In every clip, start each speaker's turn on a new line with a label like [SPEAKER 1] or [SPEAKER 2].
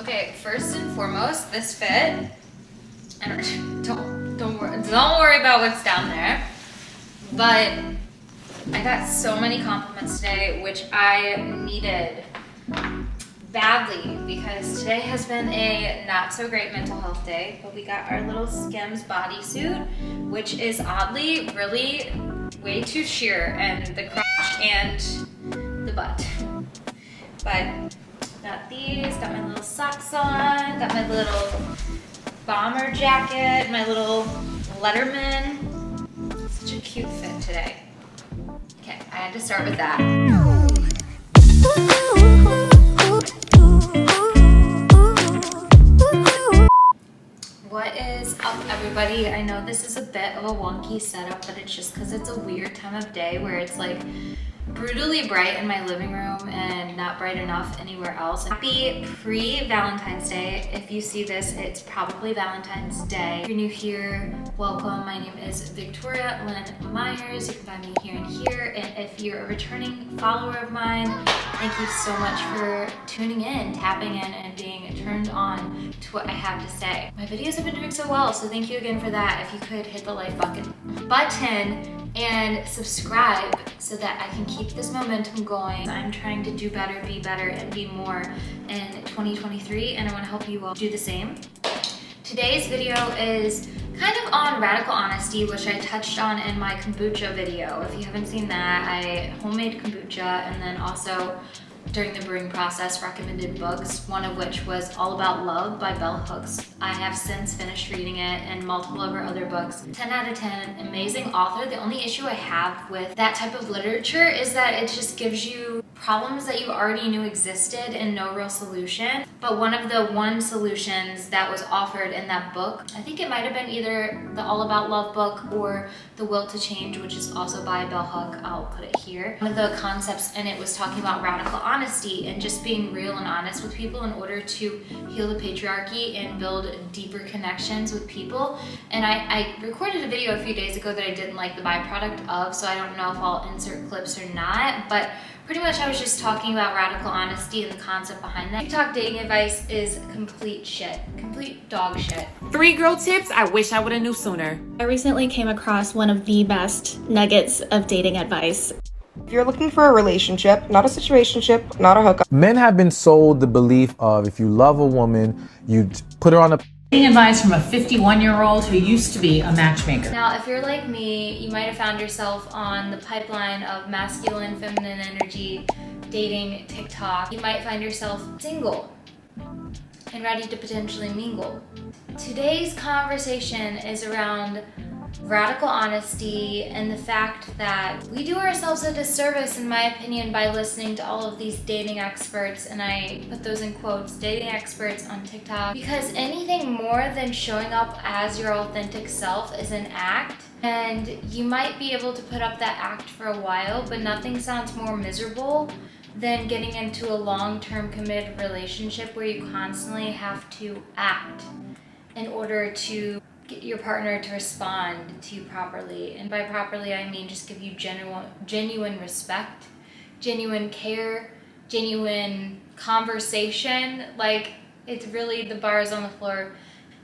[SPEAKER 1] Okay, first and foremost, this fit. And don't worry about what's down there. But I got so many compliments today, which I needed badly because today has been a not so great mental health day. But we got our little Skims bodysuit, which is oddly really way too sheer, and the crotch and the butt. But got these, got my little socks on, got my little bomber jacket, my little Letterman. Such a cute fit today. Okay, I had to start with that. What is up, everybody? I know this is a bit of a wonky setup, but it's just because it's a weird time of day where it's like brutally bright in my living room and not bright enough anywhere else. Happy pre-Valentine's Day. If you see this, it's probably Valentine's Day. If you're new here, welcome. My name is Victoria Lynn Myers. You can find me here and here. And if you're a returning follower of mine, thank you so much for tuning in, tapping in, and being turned on to what I have to say. My videos have been doing so well, so thank you again for that. If you could hit the like button and subscribe so that I can keep this momentum going. I'm trying to do better, be better, and be more in 2023, and I want to help you all do the same. Today's video is kind of on radical honesty, which I touched on in my kombucha video. If you haven't seen that, I homemade kombucha, and then also during the brewing process recommended books, one of which was All About Love by Bell Hooks. I have since finished reading it and multiple of her other books. 10 out of 10, amazing author. The only issue I have with that type of literature is that it just gives you problems that you already knew existed and no real solution. But one of the solutions that was offered in that book, I think it might have been either the All About Love book or The Will to Change, which is also by Bell Hook. I'll put it here. One of the concepts in it was talking about radical honesty and just being real and honest with people in order to heal the patriarchy and build deeper connections with people. And I recorded a video a few days ago that I didn't like the byproduct of, so I don't know if I'll insert clips or not, but pretty much I was just talking about radical honesty and the concept behind that. TikTok dating advice is complete shit, complete dog shit.
[SPEAKER 2] 3 girl tips I wish I would've knew sooner.
[SPEAKER 3] I recently came across one of the best nuggets of dating advice.
[SPEAKER 4] If you're looking for a relationship, not a situationship, not a hookup.
[SPEAKER 5] Men have been sold the belief of if you love a woman, you put her on a
[SPEAKER 6] Dating advice from a 51-year-old who used to be a matchmaker.
[SPEAKER 1] Now, if you're like me, you might have found yourself on the pipeline of masculine, feminine energy, dating, TikTok. You might find yourself single and ready to potentially mingle. Today's conversation is around radical honesty and the fact that we do ourselves a disservice, in my opinion, by listening to all of these dating experts, and I put those in quotes, dating experts on TikTok, because anything more than showing up as your authentic self is an act, and you might be able to put up that act for a while, but nothing sounds more miserable than getting into a long-term committed relationship where you constantly have to act in order to get your partner to respond to you properly. And by properly, I mean just give you genuine respect, genuine care, genuine conversation. Like, it's really, the bar is on the floor.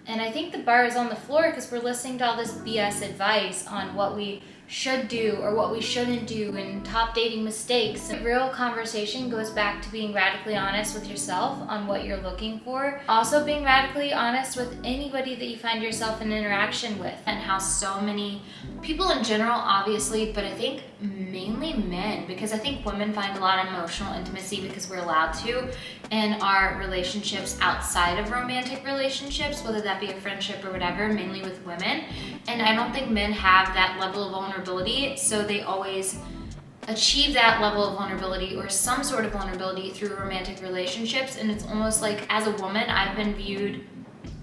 [SPEAKER 1] And I think the bar is on the floor because we're listening to all this BS advice on what we should do or what we shouldn't do and top dating mistakes. The real conversation goes back to being radically honest with yourself on what you're looking for. Also being radically honest with anybody that you find yourself in interaction with, and how so many people in general, obviously, but I think mainly men, because I think women find a lot of emotional intimacy because we're allowed to in our relationships outside of romantic relationships, whether that be a friendship or whatever, mainly with women. And I don't think men have that level of vulnerability, so they always achieve that level of vulnerability or some sort of vulnerability through romantic relationships. And it's almost like, as a woman, I've been viewed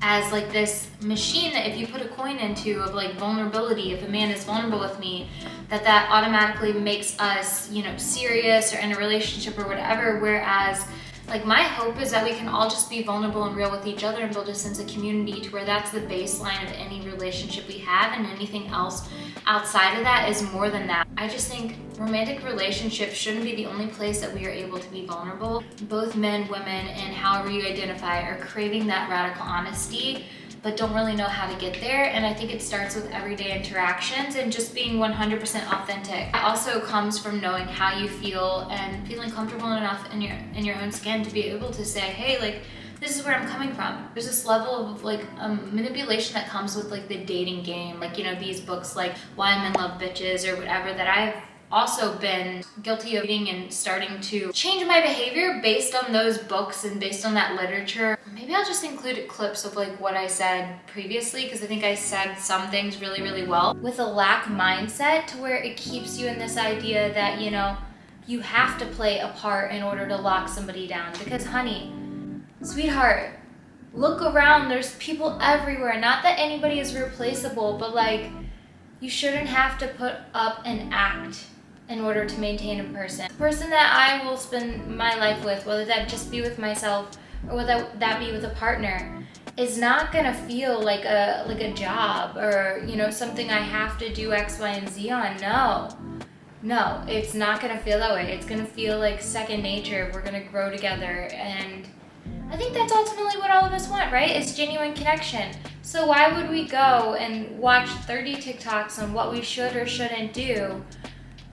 [SPEAKER 1] as like this machine that if you put a coin into of like vulnerability, if a man is vulnerable with me, that automatically makes us, you know, serious or in a relationship or whatever. Whereas Like, my hope is that we can all just be vulnerable and real with each other and build a sense of community to where that's the baseline of any relationship we have, and anything else outside of that is more than that. I just think romantic relationships shouldn't be the only place that we are able to be vulnerable. Both men, women, and however you identify are craving that radical honesty, but don't really know how to get there. And I think it starts with everyday interactions and just being 100% authentic. It also comes from knowing how you feel and feeling comfortable enough in your own skin to be able to say, hey, like, this is where I'm coming from. There's this level of like manipulation that comes with like the dating game. Like, you know, these books like Why Men Love Bitches or whatever that I've also been guilty of reading and starting to change my behavior based on those books and based on that literature. Maybe I'll just include clips of like what I said previously, because I think I said some things really, really well. With a lack mindset, to where it keeps you in this idea that, you know, you have to play a part in order to lock somebody down. Because honey, sweetheart, look around, there's people everywhere. Not that anybody is replaceable, but like, you shouldn't have to put up an act in order to maintain a person. The person that I will spend my life with, whether that just be with myself or whether that be with a partner, is not gonna feel like a job or, you know, something I have to do X, Y, and Z on. No, it's not gonna feel that way. It's gonna feel like second nature. We're gonna grow together, and I think that's ultimately what all of us want, right? It's genuine connection. So why would we go and watch 30 TikToks on what we should or shouldn't do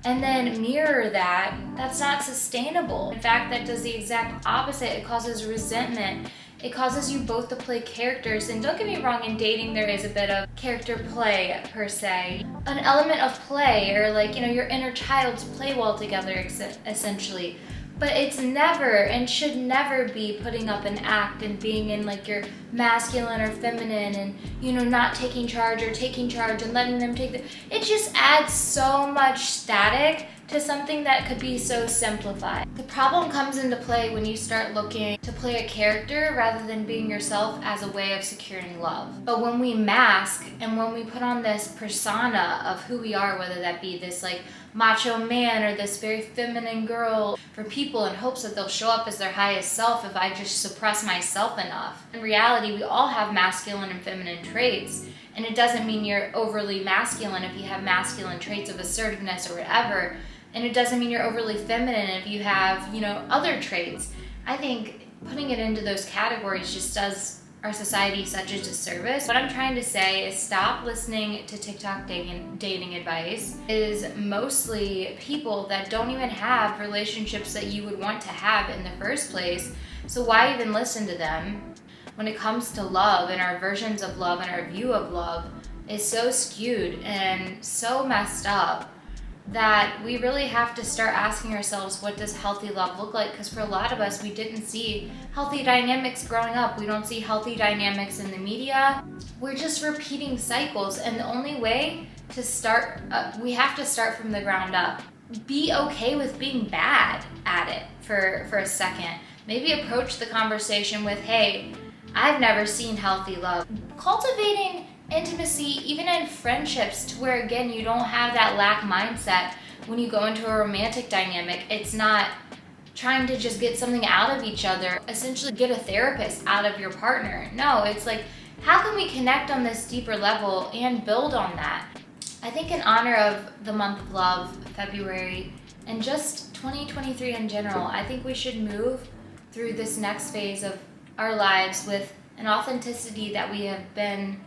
[SPEAKER 1] and then mirror that? That's not sustainable. In fact, that does the exact opposite. It causes resentment. It causes you both to play characters. And don't get me wrong, in dating there is a bit of character play per se. An element of play, or like, you know, your inner childs play well together essentially. But it's never and should never be putting up an act and being in like your masculine or feminine and, you know, not taking charge or taking charge and letting them take the... It just adds so much static to something that could be so simplified. The problem comes into play when you start looking to play a character rather than being yourself as a way of securing love. But when we mask and when we put on this persona of who we are, whether that be this like macho man or this very feminine girl for people in hopes that they'll show up as their highest self if I just suppress myself enough. In reality, we all have masculine and feminine traits. And it doesn't mean you're overly masculine if you have masculine traits of assertiveness or whatever. And it doesn't mean you're overly feminine if you have, you know, other traits. I think putting it into those categories just does our society such a disservice. What I'm trying to say is stop listening to TikTok dating advice. It is mostly people that don't even have relationships that you would want to have in the first place. So why even listen to them? When it comes to love and our versions of love and our view of love is so skewed and so messed up that we really have to start asking ourselves, what does healthy love look like? Because for a lot of us, we didn't see healthy dynamics growing up. We don't see healthy dynamics in the media. We're just repeating cycles, and the only way to start, we have to start from the ground up. Be okay with being bad at it for a second. Maybe approach the conversation with, hey, I've never seen healthy love. Cultivating intimacy, even in friendships, to where again you don't have that lack mindset when you go into a romantic dynamic. It's not trying to just get something out of each other, essentially get a therapist out of your partner. No, it's like, how can we connect on this deeper level and build on that? I think in honor of the month of love, February, and just 2023 in general, I think we should move through this next phase of our lives with an authenticity that we have been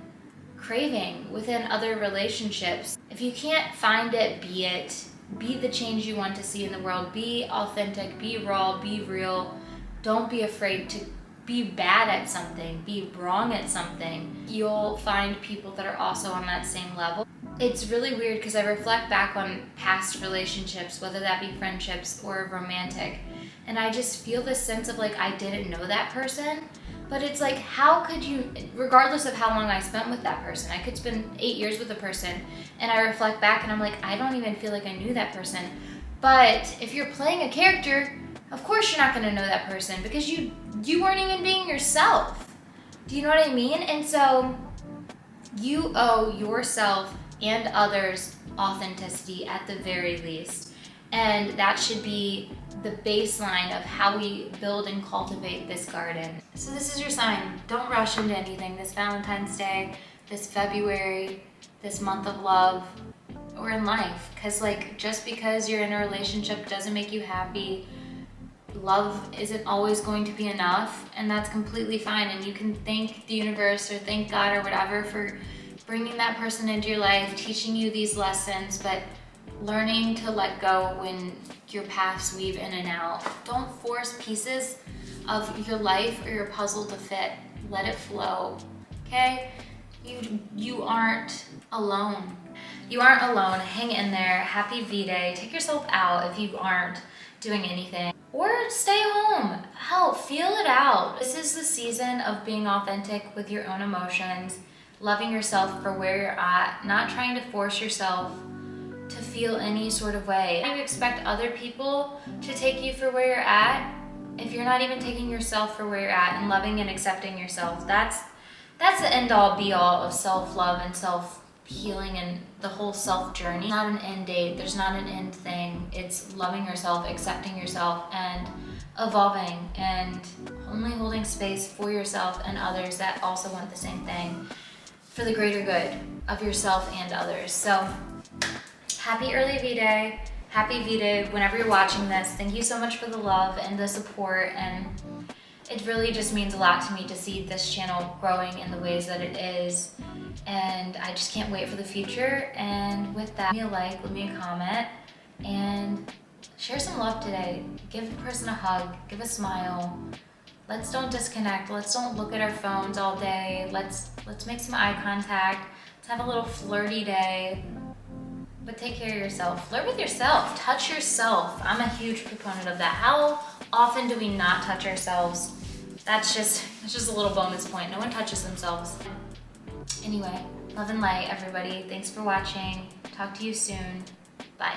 [SPEAKER 1] craving within other relationships. If you can't find it, be the change you want to see in the world. Be authentic, be raw, be real. Don't be afraid to be bad at something, be wrong at something. You'll find people that are also on that same level. It's really weird because I reflect back on past relationships, whether that be friendships or romantic, and I just feel this sense of like, I didn't know that person. But it's like, how could you, regardless of how long I spent with that person, I could spend 8 years with a person, and I reflect back and I'm like, I don't even feel like I knew that person. But if you're playing a character, of course you're not gonna know that person because you weren't even being yourself. Do you know what I mean? And so you owe yourself and others authenticity at the very least. And that should be the baseline of how we build and cultivate this garden. So this is your sign. Don't rush into anything this Valentine's Day, this February, this month of love, or in life. Because like, just because you're in a relationship doesn't make you happy. Love isn't always going to be enough, and that's completely fine. And you can thank the universe or thank God or whatever for bringing that person into your life, teaching you these lessons, but learning to let go when your paths weave in and out. Don't force pieces of your life or your puzzle to fit. Let it flow, okay? You aren't alone. You aren't alone. Hang in there. Happy V-Day. Take yourself out if you aren't doing anything. Or stay home. Hell, feel it out. This is the season of being authentic with your own emotions, loving yourself for where you're at, not trying to force yourself to feel any sort of way. You expect other people to take you for where you're at if you're not even taking yourself for where you're at and loving and accepting yourself. That's the end all be all of self-love and self-healing and the whole self journey. It's not an end date, there's not an end thing. It's loving yourself, accepting yourself, and evolving and only holding space for yourself and others that also want the same thing for the greater good of yourself and others. So happy early V-Day. Happy V-Day whenever you're watching this. Thank you so much for the love and the support, and it really just means a lot to me to see this channel growing in the ways that it is, and I just can't wait for the future. And with that, leave me a like, leave me a comment, and share some love today. Give a person a hug, give a smile. Let's don't disconnect. Let's don't look at our phones all day. Let's make some eye contact. Let's have a little flirty day. But take care of yourself. Flirt with yourself. Touch yourself. I'm a huge proponent of that. How often do we not touch ourselves? That's just a little bonus point. No one touches themselves. Anyway, love and light, everybody. Thanks for watching. Talk to you soon. Bye.